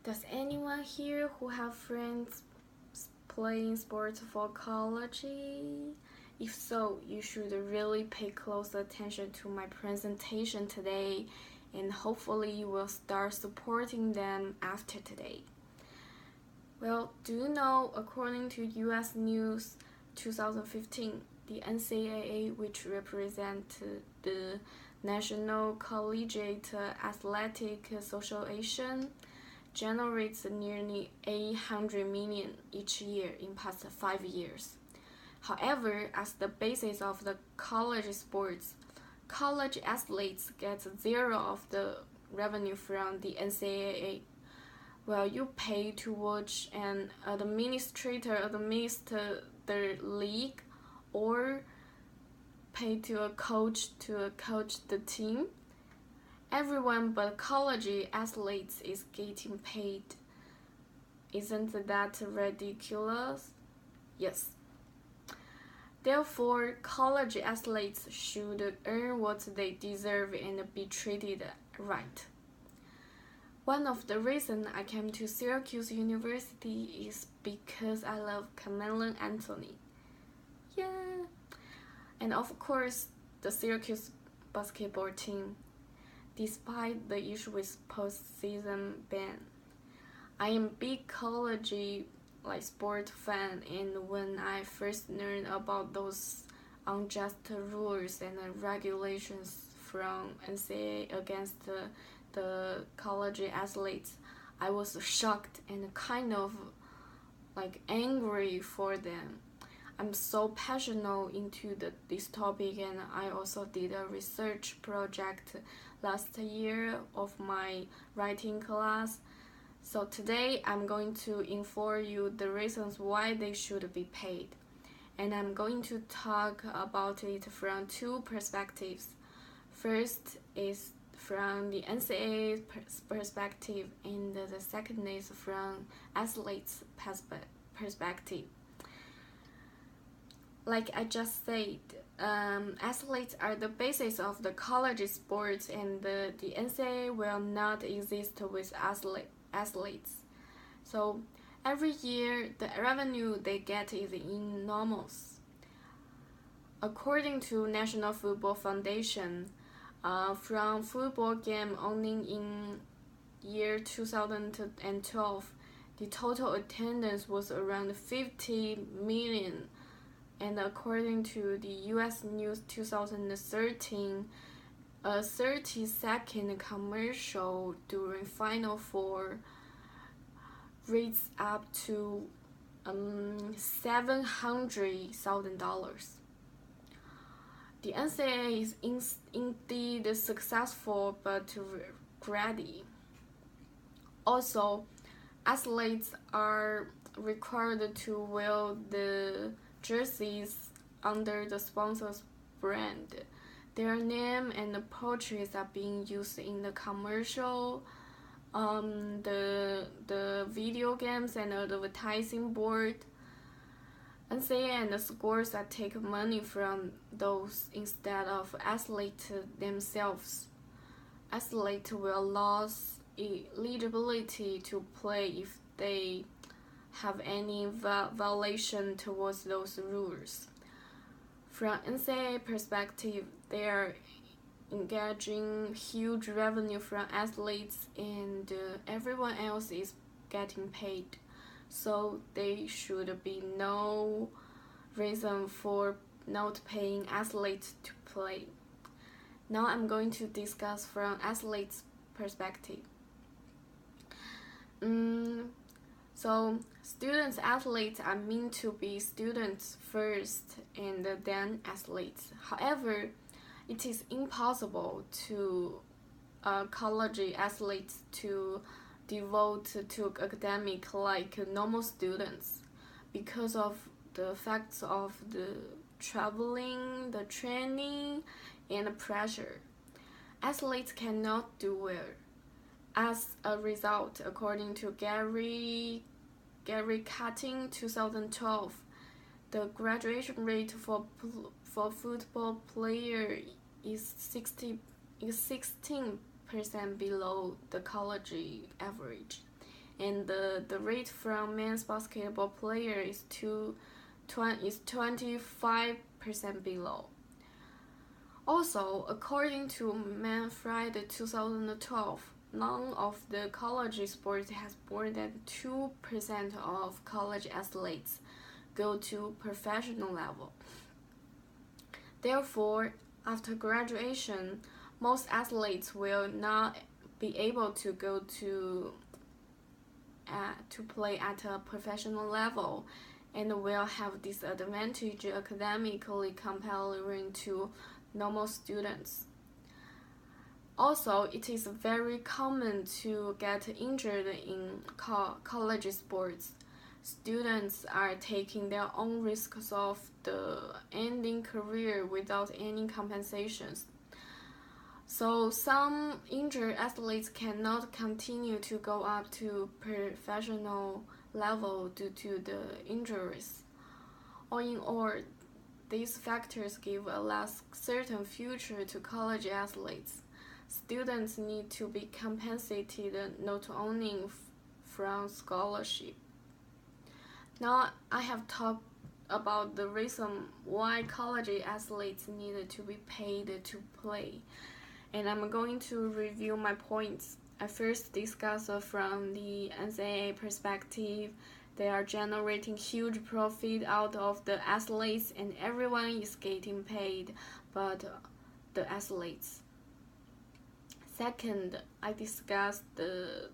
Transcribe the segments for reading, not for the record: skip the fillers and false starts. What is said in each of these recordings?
Does anyone here who have friends playing sports for college? If so, you should really pay close attention to my presentation today, and hopefully you will start supporting them after today. Well, do you know, according to US News 2015, the NCAA, which represents the National Collegiate Athletic Association, generates nearly 800 million each year in past 5 years. However, as the basis of the college sports, college athletes get zero of the revenue from the NCAA, while you pay to watch an administrator administer the league or pay to a coach to coach the team. Everyone but college athletes is getting paid. Isn't that ridiculous? Yes. Therefore, college athletes should earn what they deserve and be treated right. One of the reasons I came to Syracuse University is because I love Carmelo Anthony. Yeah. And of course, the Syracuse basketball team. Despite the issue with postseason ban, I am a big college sport fan, and when I first learned about those unjust rules and regulations from NCAA against the college athletes, I was shocked and kind of angry for them. I'm so passionate into this topic, and I also did a research project last year of my writing class. So today I'm going to inform you the reasons why they should be paid. And I'm going to talk about it from two perspectives. First is from the NCAA perspective, and the second is from athletes' perspective. Like I just said, athletes are the basis of the college sports, and the NCAA will not exist with athletes. So every year, the revenue they get is enormous. According to National Football Foundation, from football game only in year 2012, the total attendance was around 50 million. And according to the US News 2013, a 30-second commercial during Final Four rates up to $700,000. The NCAA is indeed successful but greedy. Also, athletes are required to wear the jerseys under the sponsor's brand. Their name and the portraits are being used in the commercial, the video games and advertising board. NCAA and the schools that take money from those instead of athletes themselves. Athletes will lose eligibility to play if they have any violation towards those rules. From NCAA perspective, they are engaging huge revenue from athletes, and everyone else is getting paid. So there should be no reason for not paying athletes to play. Now I'm going to discuss from athletes' perspective. So students athletes are meant to be students first and then athletes. However, it is impossible to college athletes to devote to academic like normal students because of the facts of the traveling, the training, and the pressure. Athletes cannot do well. As a result, according to Gary Cutting 2012, the graduation rate for football player is 16% below the college average, and the rate from men's basketball player is 25% below. Also, according to Manfred 2012, none of the college sports has more than 2% of college athletes go to professional level. Therefore, after graduation, most athletes will not be able to go to play at a professional level and will have disadvantage academically comparing to normal students. Also, it is very common to get injured in college sports. Students are taking their own risks of the ending career without any compensations. So some injured athletes cannot continue to go up to professional level due to the injuries. All in all, these factors give a less certain future to college athletes. Students need to be compensated not only from scholarship. Now I have talked about the reason why college athletes need to be paid to play, and I'm going to review my points. I first discuss from the NCAA perspective. They are generating huge profit out of the athletes, and everyone is getting paid but the athletes. Second, I discussed the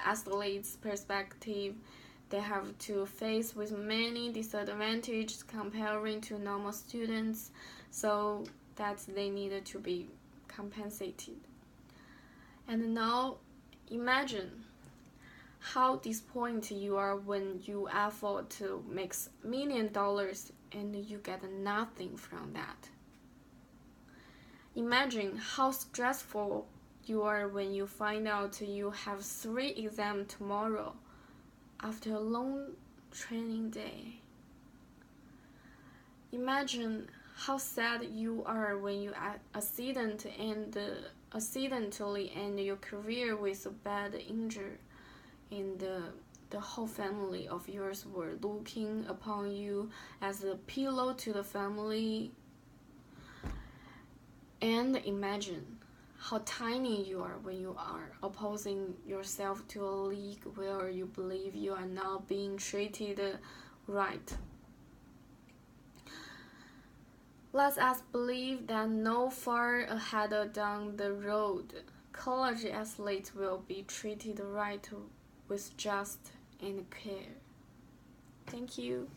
athletes' perspective. They have to face with many disadvantages comparing to normal students, so that they needed to be compensated. And now, imagine how disappointed you are when you afford to make $1 million and you get nothing from that. Imagine how stressful you are when you find out you have 3 exams tomorrow after a long training day. Imagine how sad you are when you accidentally end your career with a bad injury, and the whole family of yours were looking upon you as a pillow to the family. And imagine how tiny you are when you are opposing yourself to a league where you believe you are not being treated right. Let us believe that no far ahead down the road, college athletes will be treated right with just and care. Thank you.